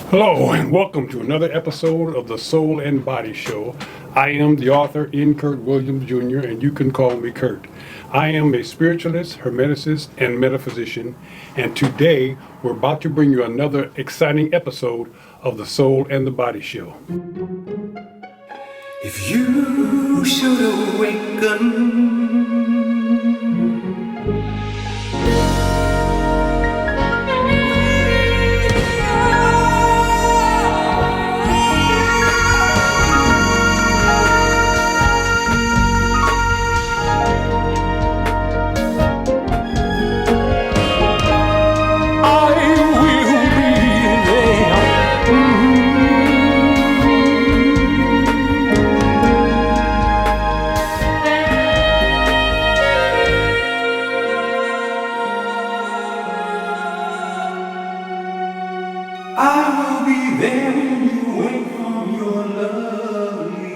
Hello and welcome to another episode of the Soul and Body Show. I am the author Curt Williams Jr. and you can call me Curt. I am a spiritualist, hermeticist, and metaphysician, and today we're about to bring you another exciting episode of the Soul and the Body Show. If you should awaken, I will be there when you wake from your lovely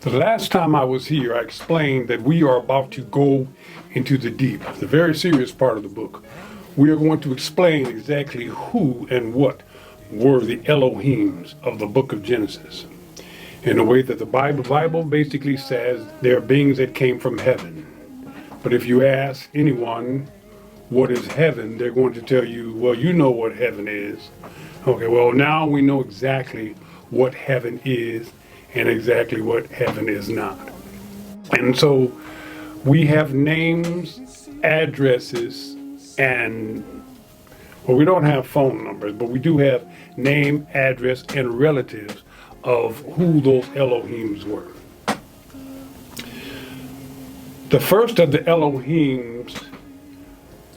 The last time I was here, I explained that we are about to go into the deep, the very serious part of the book. We are going to explain exactly who and what were the Elohims of the book of Genesis. In a way that the Bible basically says they're beings that came from heaven. But if you ask anyone what is heaven, they're going to tell you, well, you know what heaven is. Okay, well, now we know exactly what heaven is and exactly what heaven is not. And so we have names, addresses, and, well, we don't have phone numbers, but we do have name, address, and relatives of who those Elohims were. The first of the Elohims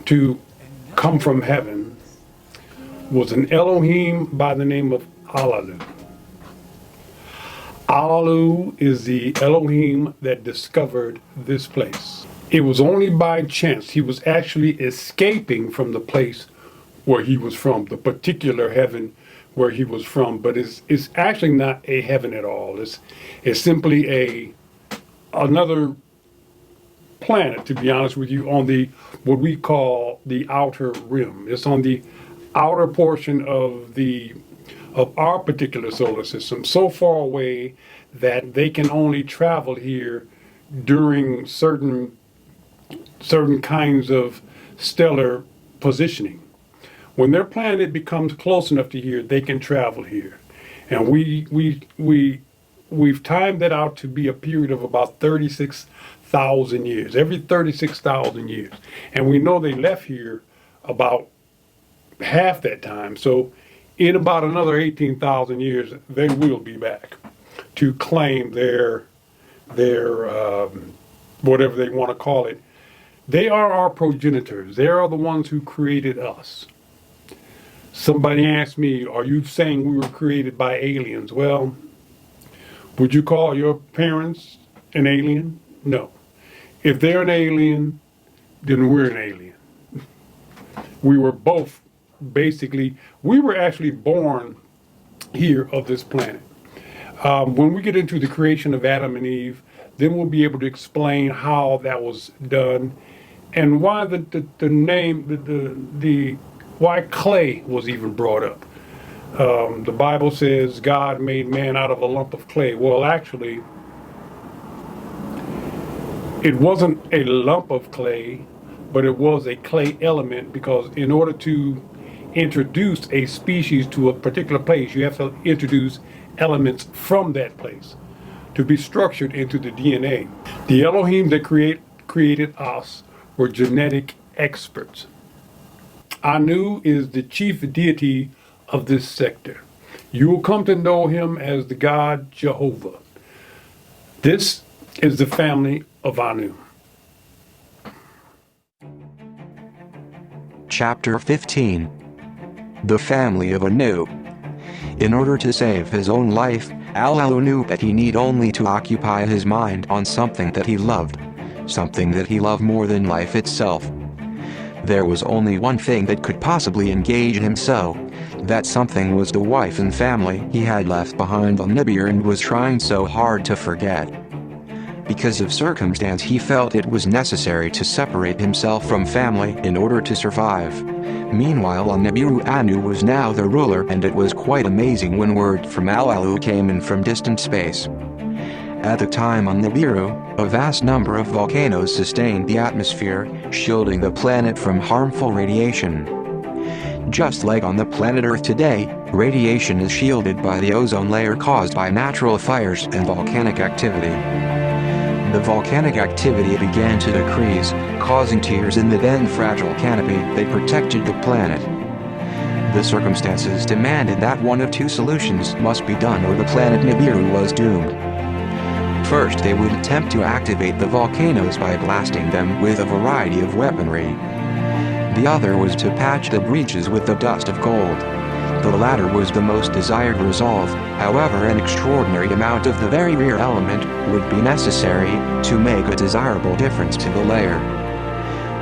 to come from heaven was an Elohim by the name of Alalu. Alalu is the Elohim that discovered this place. It was only by chance he was actually escaping from the place where he was from, the particular heaven where he was from, but it's actually not a heaven at all. It's simply another planet, to be honest with you, on the what we call the outer rim. It's on the outer portion of our particular solar system, so far away that they can only travel here during certain kinds of stellar positioning. When their planet becomes close enough to here, they can travel here. And we've timed that out to be a period of about 36,000 years, every 36,000 years. And we know they left here about half that time. So in about another 18,000 years, they will be back to claim their whatever they want to call it. They are our progenitors. They are the ones who created us. Somebody asked me, are you saying we were created by aliens? Well, would you call your parents an alien? No. If they're an alien, then we're an alien. We were both we were actually born here of this planet. When we get into the creation of Adam and Eve, then we'll be able to explain how that was done and why the name, why clay was even brought up. The Bible says God made man out of a lump of clay. Well, actually, it wasn't a lump of clay, but it was a clay element, because in order to introduce a species to a particular place, you have to introduce elements from that place to be structured into the DNA. The Elohim that created us were genetic experts. Anu is the chief deity of this sector. You will come to know him as the God Jahovah. This is the family of Anu. Chapter 15. The Family of Anu. In order to save his own life, Alalu knew that he need only to occupy his mind on something that he loved. Something that he loved more than life itself. There was only one thing that could possibly engage him so. That something was the wife and family he had left behind on Nibiru and was trying so hard to forget. Because of circumstance, he felt it was necessary to separate himself from family in order to survive. Meanwhile on Nibiru, Anu was now the ruler, and it was quite amazing when word from Alalu came in from distant space. At the time on Nibiru, a vast number of volcanoes sustained the atmosphere, shielding the planet from harmful radiation. Just like on the planet Earth today, radiation is shielded by the ozone layer caused by natural fires and volcanic activity. The volcanic activity began to decrease, causing tears in the then fragile canopy that protected the planet. The circumstances demanded that one of two solutions must be done or the planet Nibiru was doomed. First, they would attempt to activate the volcanoes by blasting them with a variety of weaponry. The other was to patch the breaches with the dust of gold. The latter was the most desired resolve, however an extraordinary amount of the very rare element would be necessary to make a desirable difference to the layer.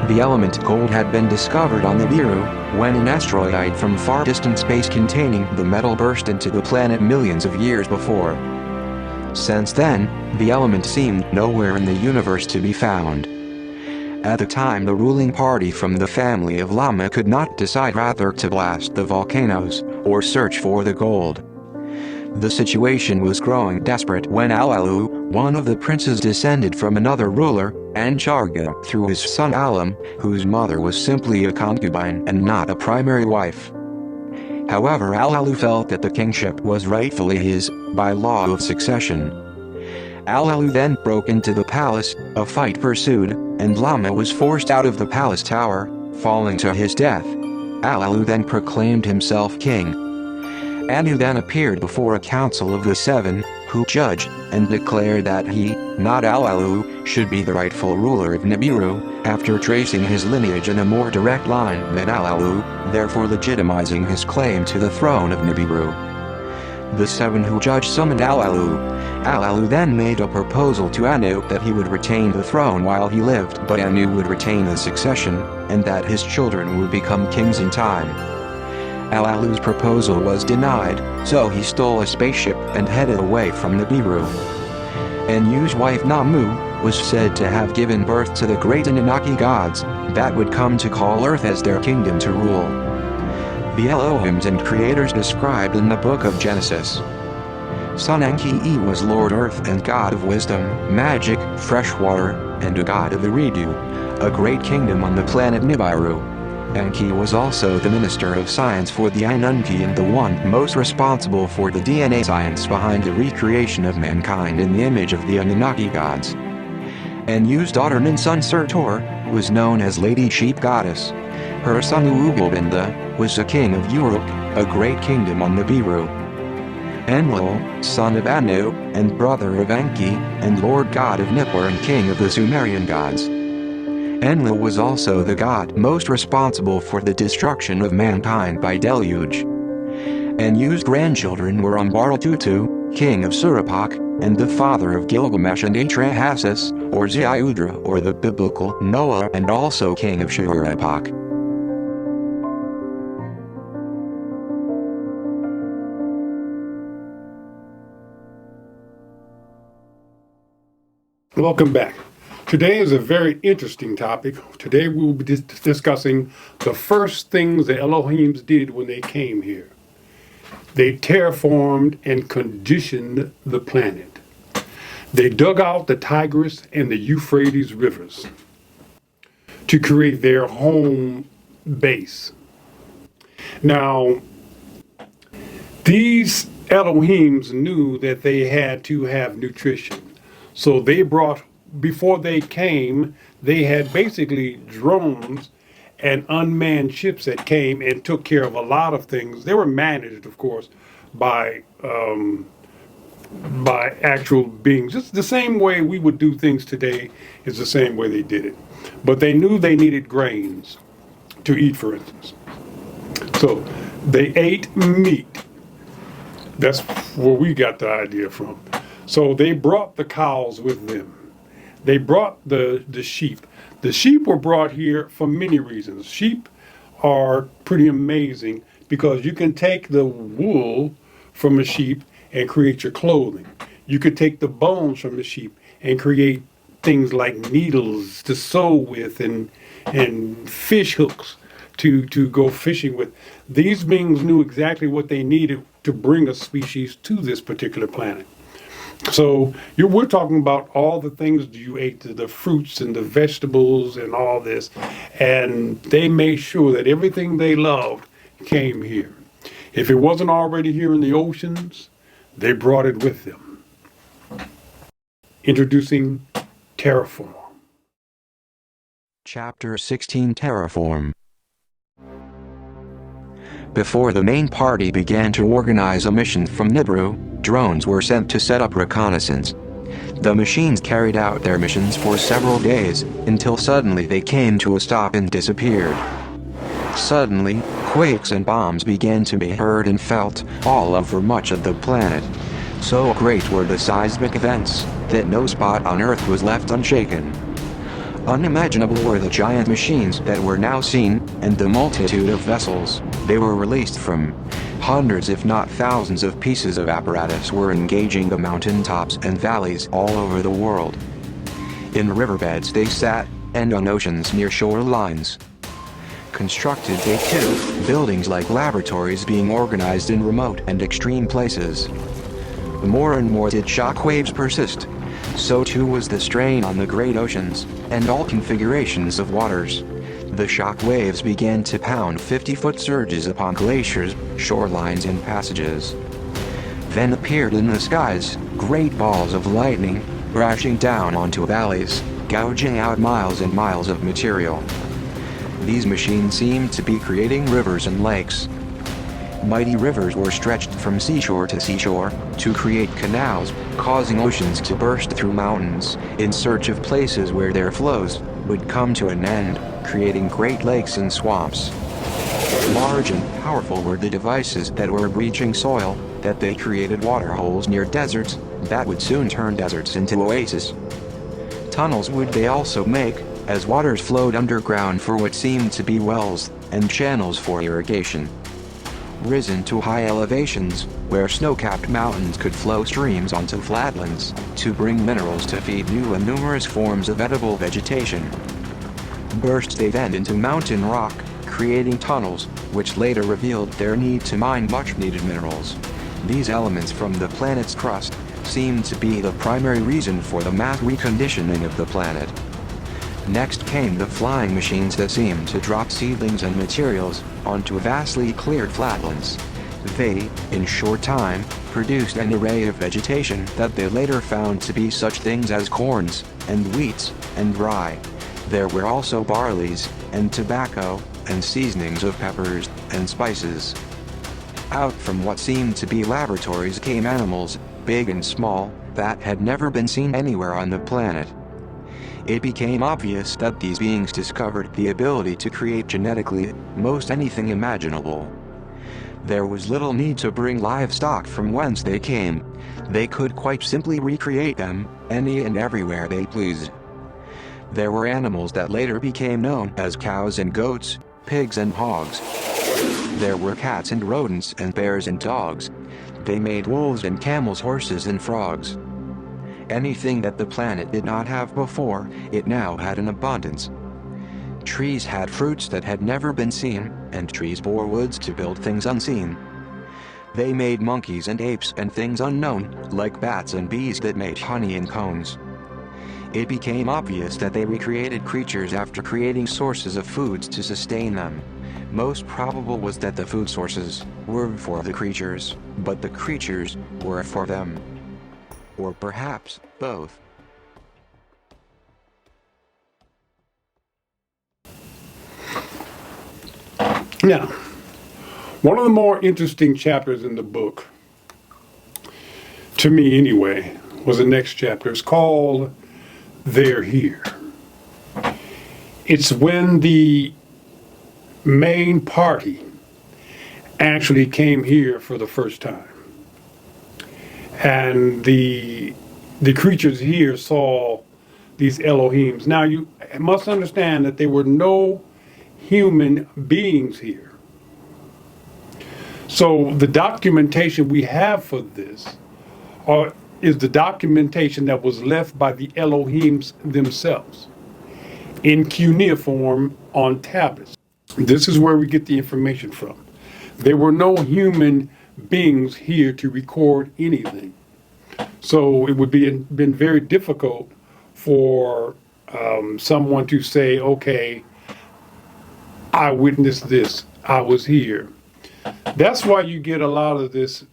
The element gold had been discovered on Nibiru when an asteroid from far distant space containing the metal burst into the planet millions of years before. Since then, the element seemed nowhere in the universe to be found. At the time, the ruling party from the family of Lama could not decide whether to blast the volcanoes or search for the gold. The situation was growing desperate when Alalu, one of the princes, descended from another ruler, Ancharga, through his son Alam, whose mother was simply a concubine and not a primary wife. However, Alalu felt that the kingship was rightfully his, by law of succession. Alalu then broke into the palace, a fight pursued, and Lama was forced out of the palace tower, falling to his death. Alalu then proclaimed himself king. Anu then appeared before a council of the seven, who judged, and declared that he, not Alalu, should be the rightful ruler of Nibiru, after tracing his lineage in a more direct line than Alalu, therefore legitimizing his claim to the throne of Nibiru. The seven who judged summoned Alalu. Alalu then made a proposal to Anu that he would retain the throne while he lived, but Anu would retain the succession, and that his children would become kings in time. Alalu's proposal was denied, so he stole a spaceship and headed away from Nibiru. Anu's wife Namu was said to have given birth to the great Anunnaki gods that would come to call Earth as their kingdom to rule. The Elohims and creators described in the book of Genesis. Sun Enki was Lord Earth and God of wisdom, magic, fresh water, and a god of Eridu, a great kingdom on the planet Nibiru. Enki was also the minister of science for the Anunnaki and the one most responsible for the DNA science behind the recreation of mankind in the image of the Anunnaki gods. Anu's daughter Ninsun Surtur was known as Lady Sheep Goddess. Her son Ugobinda was the king of Uruk, a great kingdom on Nibiru. Enlil, son of Anu, and brother of Enki, and lord god of Nippur and king of the Sumerian gods. Enlil was also the god most responsible for the destruction of mankind by deluge. Anu's grandchildren were Ambaratutu, king of Surapak, and the father of Gilgamesh and Atrahasis, or Ziudra, or the biblical Noah, and also king of Shuruppak. Welcome back. Today is a very interesting topic. Today we will be discussing the first things the Elohims did when they came here. They terraformed and conditioned the planet. They dug out the Tigris and the Euphrates rivers to create their home base. Now, these Elohims knew that they had to have nutrition. So they brought, before they came, they had basically drones and unmanned ships that came and took care of a lot of things. They were managed, of course, by actual beings. Just the same way we would do things today is the same way they did it. But they knew they needed grains. to eat, for instance. So they ate meat. That's where we got the idea from. So they brought the cows with them. They brought the sheep. The sheep were brought here for many reasons. Sheep are pretty amazing because you can take the wool from a sheep and create your clothing. You could take the bones from the sheep and create things like needles to sew with and fish hooks to go fishing with. These beings knew exactly what they needed to bring a species to this particular planet. So we're talking about all the things you ate, the fruits and the vegetables and all this, and they made sure that everything they loved came here. If it wasn't already here in the oceans, they brought it with them. Introducing Terraform. Chapter 16 Terraform. Before the main party began to organize a mission from Nibiru, drones were sent to set up reconnaissance. The machines carried out their missions for several days, until suddenly they came to a stop and disappeared. Suddenly, quakes and bombs began to be heard and felt all over much of the planet. So great were the seismic events, that no spot on Earth was left unshaken. Unimaginable were the giant machines that were now seen, and the multitude of vessels they were released from. Hundreds if not thousands of pieces of apparatus were engaging the mountain tops and valleys all over the world. In riverbeds they sat, and on oceans near shorelines. Constructed they too, buildings like laboratories being organized in remote and extreme places. More and more did shockwaves persist. So too was the strain on the great oceans, and all configurations of waters. The shock waves began to pound 50-foot surges upon glaciers, shorelines and passages. Then appeared in the skies, great balls of lightning, crashing down onto valleys, gouging out miles and miles of material. These machines seemed to be creating rivers and lakes. Mighty rivers were stretched from seashore to seashore, to create canals, causing oceans to burst through mountains, in search of places where their flows would come to an end, creating great lakes and swamps. Large and powerful were the devices that were breaching soil, that they created water holes near deserts, that would soon turn deserts into oases. Tunnels would they also make, as waters flowed underground for what seemed to be wells, and channels for irrigation. Risen to high elevations, where snow-capped mountains could flow streams onto flatlands, to bring minerals to feed new and numerous forms of edible vegetation. Burst they then into mountain rock, creating tunnels, which later revealed their need to mine much-needed minerals. These elements from the planet's crust seemed to be the primary reason for the mass reconditioning of the planet. Next came the flying machines that seemed to drop seedlings and materials onto vastly cleared flatlands. They, in short time, produced an array of vegetation that they later found to be such things as corns, and wheats, and rye. There were also barleys, and tobacco, and seasonings of peppers, and spices. Out from what seemed to be laboratories came animals, big and small, that had never been seen anywhere on the planet. It became obvious that these beings discovered the ability to create genetically most anything imaginable. There was little need to bring livestock from whence they came. They could quite simply recreate them, any and everywhere they pleased. There were animals that later became known as cows and goats, pigs and hogs. There were cats and rodents and bears and dogs. They made wolves and camels, horses and frogs. Anything that the planet did not have before, it now had in abundance. Trees had fruits that had never been seen, and trees bore woods to build things unseen. They made monkeys and apes and things unknown, like bats and bees that made honey in cones. It became obvious that they recreated creatures after creating sources of foods to sustain them. Most probable was that the food sources were for the creatures, but the creatures were for them. Or perhaps both. Now, one of the more interesting chapters in the book, to me anyway, was the next chapter. It's called They're Here. It's when the main party actually came here for the first time. And the creatures here saw these Elohims. Now you must understand that there were no human beings here. So the documentation we have for this is the documentation that was left by the Elohims themselves in cuneiform on tablets. This is where we get the information from. There were no human beings here to record anything. So it would be been very difficult for someone to say, okay, I witnessed this, I was here. That's why you get a lot of this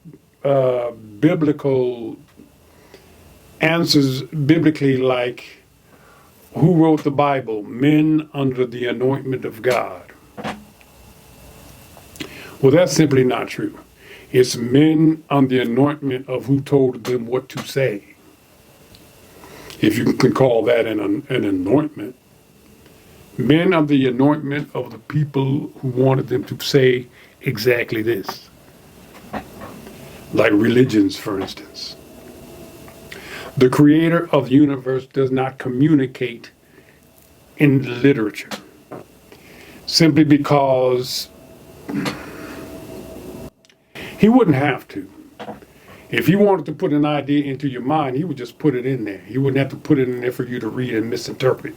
biblical answers biblically, like, who wrote the Bible? Men under the anointment of God. Well, that's simply not true. It's men under the anointment of who told them what to say. If you can call that an anointment. Men under the anointment of the people who wanted them to say exactly this. Like religions, for instance. The creator of the universe does not communicate in literature. Simply because he wouldn't have to. If he wanted to put an idea into your mind, he would just put it in there. He wouldn't have to put it in there for you to read and misinterpret.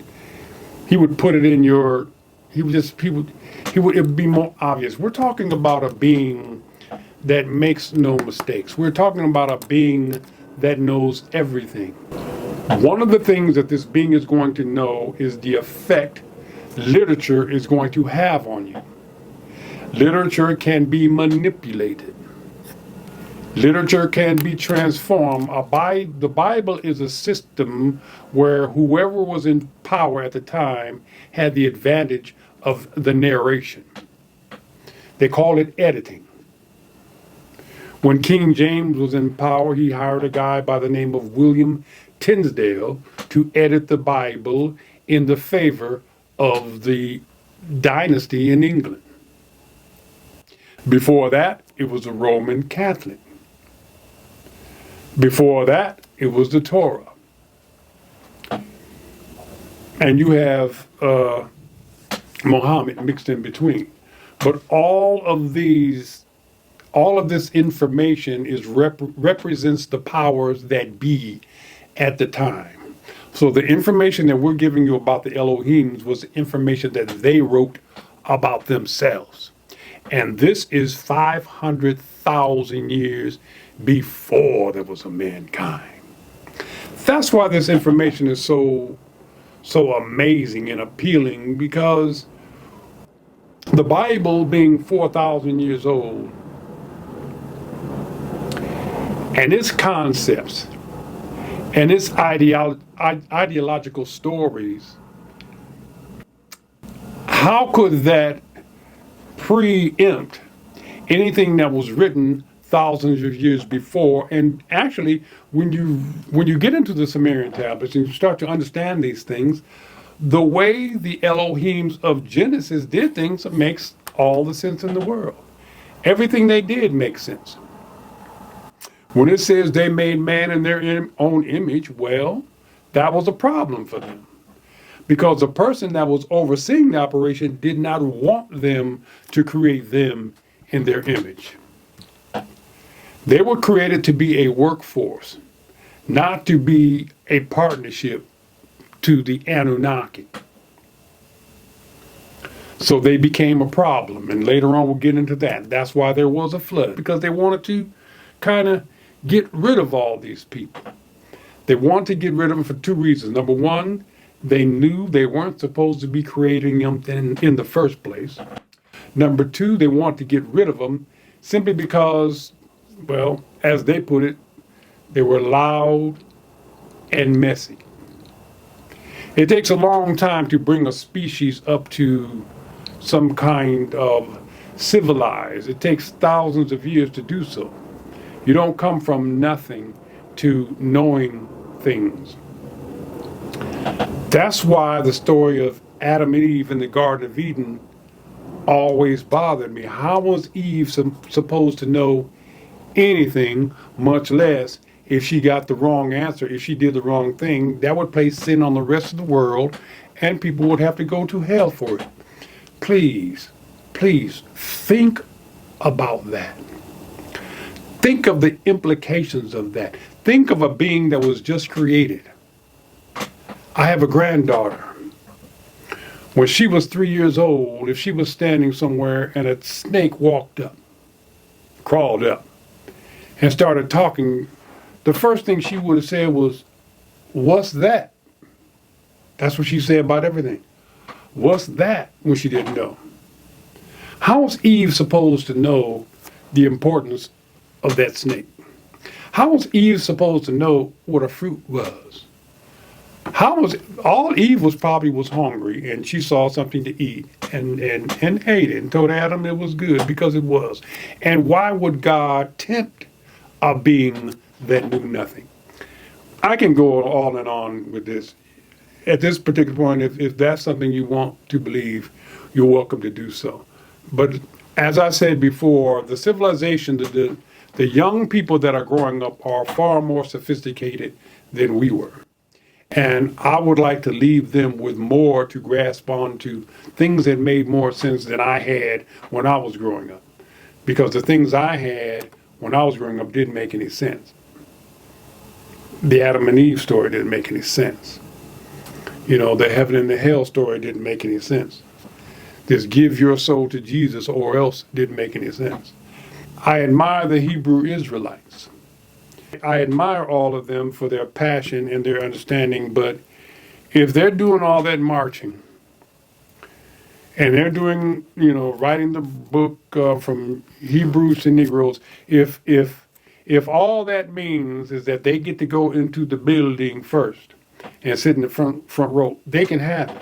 He would put it in your, it would be more obvious. We're talking about a being that makes no mistakes. We're talking about a being that knows everything. One of the things that this being is going to know is the effect literature is going to have on you. Literature can be manipulated. Literature can be transformed. The Bible is a system where whoever was in power at the time had the advantage of the narration. They call it editing. When King James was in power, he hired a guy by the name of William Tyndale to edit the Bible in the favor of the dynasty in England. Before that, it was a Roman Catholic. Before that, it was the Torah. And you have Muhammad mixed in between. But all of this information is represents the powers that be at the time. So the information that we're giving you about the Elohims was information that they wrote about themselves. And this is 500,000 years before there was a mankind. That's why this information is so amazing and appealing, because the Bible being 4,000 years old and its concepts and its ideological stories, how could that preempt anything that was written thousands of years before? And actually, when you get into the Sumerian tablets and you start to understand these things, the way the Elohims of Genesis did things makes all the sense in the world. Everything they did makes sense. When it says they made man in their own image, well, that was a problem for them, because the person that was overseeing the operation did not want them to create them in their image. They were created to be a workforce, not to be a partnership to the Anunnaki. So they became a problem, and later on we'll get into that. That's why there was a flood, because they wanted to kind of get rid of all these people. They wanted to get rid of them for two reasons. Number one, they knew they weren't supposed to be creating them in the first place. Number two, they wanted to get rid of them simply because, well, as they put it, they were loud and messy. It takes a long time to bring a species up to some kind of civilized. It takes thousands of years to do so. You don't come from nothing to knowing things. That's why the story of Adam and Eve in the Garden of Eden always bothered me. How was Eve supposed to know anything, much less if she got the wrong answer, if she did the wrong thing? That would place sin on the rest of the world, and people would have to go to hell for it. Please, please think about that. Think of the implications of that. Think of a being that was just created. I have a granddaughter. When she was 3 years old, if she was standing somewhere and a snake walked up, crawled up, and started talking, the first thing she would have said was, "What's that?" That's what she said about everything. What's that? When she didn't know. How was Eve supposed to know the importance of that snake? How was Eve supposed to know what a fruit was? All Eve was probably was hungry, and she saw something to eat and ate it and told Adam it was good because it was. And why would God tempt a being that knew nothing? I can go on and on with this. At this particular point, if that's something you want to believe, you're welcome to do so. But as I said before, the civilization, the young people that are growing up are far more sophisticated than we were. And I would like to leave them with more to grasp onto, things that made more sense than I had when I was growing up. Because the things I had when I was growing up didn't make any sense. The Adam and Eve story didn't make any sense. You know, the heaven and the hell story didn't make any sense. This give your soul to Jesus or else didn't make any sense. I admire the Hebrew Israelites. I admire all of them for their passion and their understanding, but if they're doing all that marching and they're doing, writing the book from Hebrews to Negroes, if all that means is that they get to go into the building first and sit in the front row, they can have it.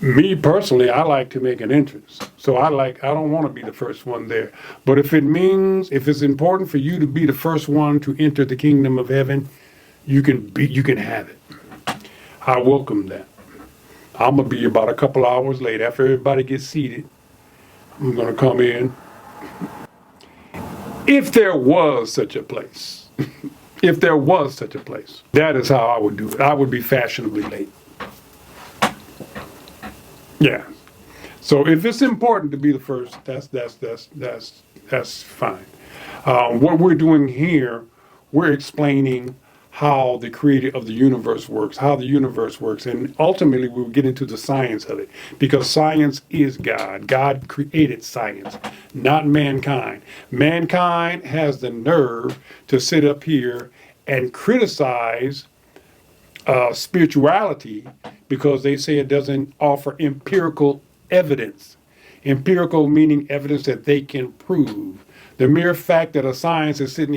Me personally, I like to make an entrance. So I don't want to be the first one there. But if it's important for you to be the first one to enter the kingdom of heaven, you can have it. I welcome that. I'm going to be about a couple hours late. After everybody gets seated, I'm going to come in. If there was such a place, that is how I would do it. I would be fashionably late. Yeah. So if it's important to be the first, that's fine. What we're doing here, we're explaining how the creator of the universe works, and ultimately we'll get into the science of it, because science is God. God created science, not mankind. Mankind has the nerve to sit up here and criticize spirituality because they say it doesn't offer empirical evidence. Empirical meaning evidence that they can prove. The mere fact that a scientist is sitting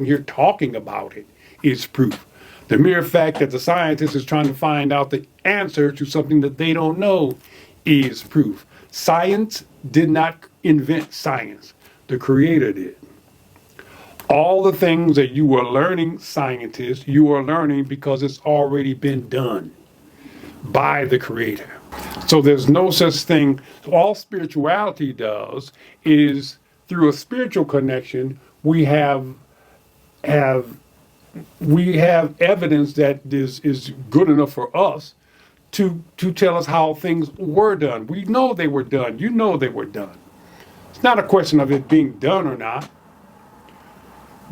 here talking about it is proof. The mere fact that the scientist is trying to find out the answer to something that they don't know is proof. Science did not invent science. The Creator did. All the things that you are learning, scientists, you are learning because it's already been done by the Creator. So there's no such thing. All spirituality does is, through a spiritual connection, we have evidence that is good enough for us to tell us how things were done. We know they were done. You know they were done. It's not a question of it being done or not.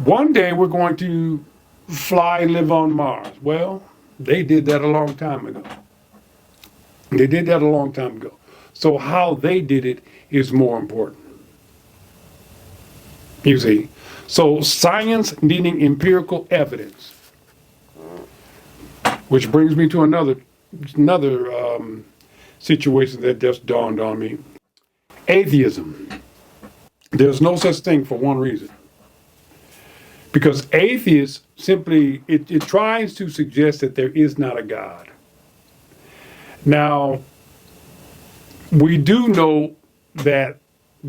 One day we're going to fly and live on Mars. Well, they did that a long time ago. So how they did it is more important. You see? So science needing empirical evidence. Which brings me to another situation that just dawned on me. Atheism. There's no such thing for one reason. Because atheists simply, it tries to suggest that there is not a God. Now, we do know that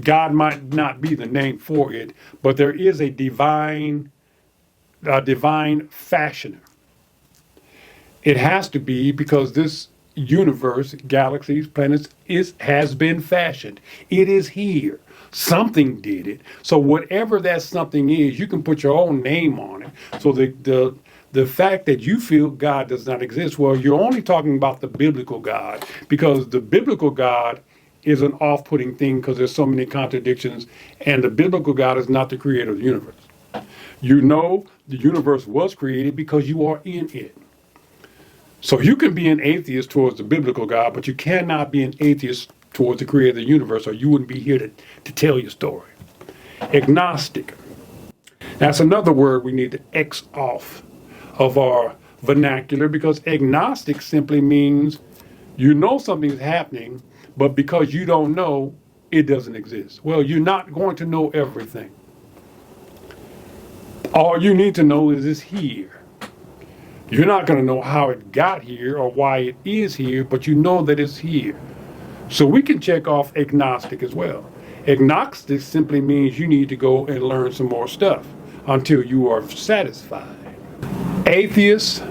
God might not be the name for it, but there is a divine fashioner. It has to be, because this universe, galaxies, planets has been fashioned. It is here. Something did it. So whatever that something is, you can put your own name on it. So the fact that you feel God does not exist, well, you're only talking about the biblical God, because the biblical God is an off-putting thing because there's so many contradictions, and the biblical God is not the creator of the universe. You know the universe was created because you are in it. So you can be an atheist towards the biblical God, but you cannot be an atheist towards the creator of the universe, or you wouldn't be here to tell your story. Agnostic. That's another word we need to X off of our vernacular, because agnostic simply means you know something's happening, but because you don't know, it doesn't exist. Well, you're not going to know everything. All you need to know is it's here. You're not going to know how it got here or why it is here, but you know that it's here. So we can check off agnostic as well. Agnostic simply means you need to go and learn some more stuff until you are satisfied. Atheists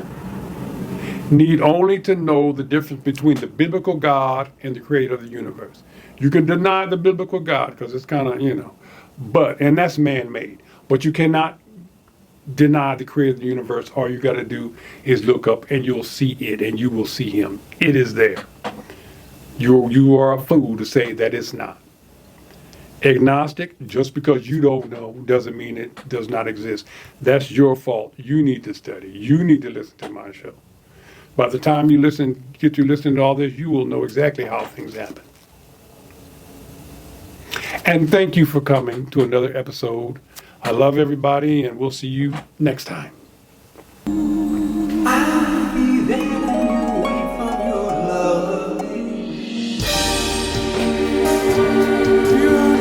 need only to know the difference between the biblical God and the creator of the universe. You can deny the biblical God because it's kind of, and that's man-made. But you cannot deny the creator of the universe. All you got to do is look up and you'll see it, and you will see him. It is there. You are a fool to say that it's not. Agnostic, just because you don't know doesn't mean it does not exist. That's your fault. You need to study. You need to listen to my show. By the time you get to listening to all this, you will know exactly how things happen. And thank you for coming to another episode. I love everybody, and we'll see you next time. I'll be there when you wait for your love. Your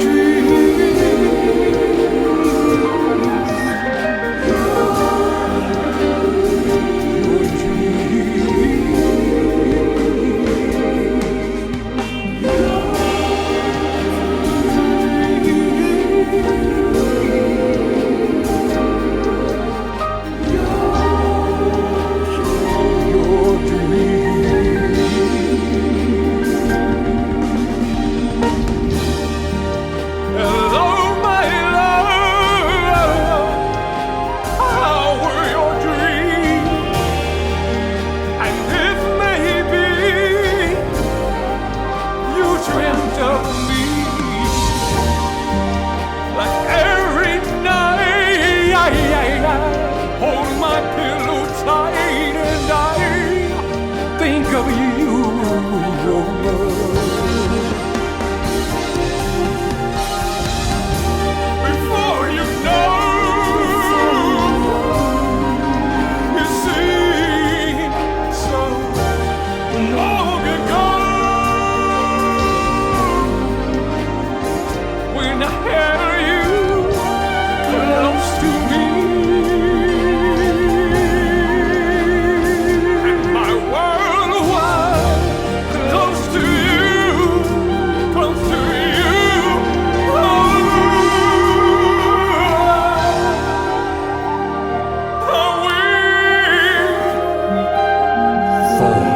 four,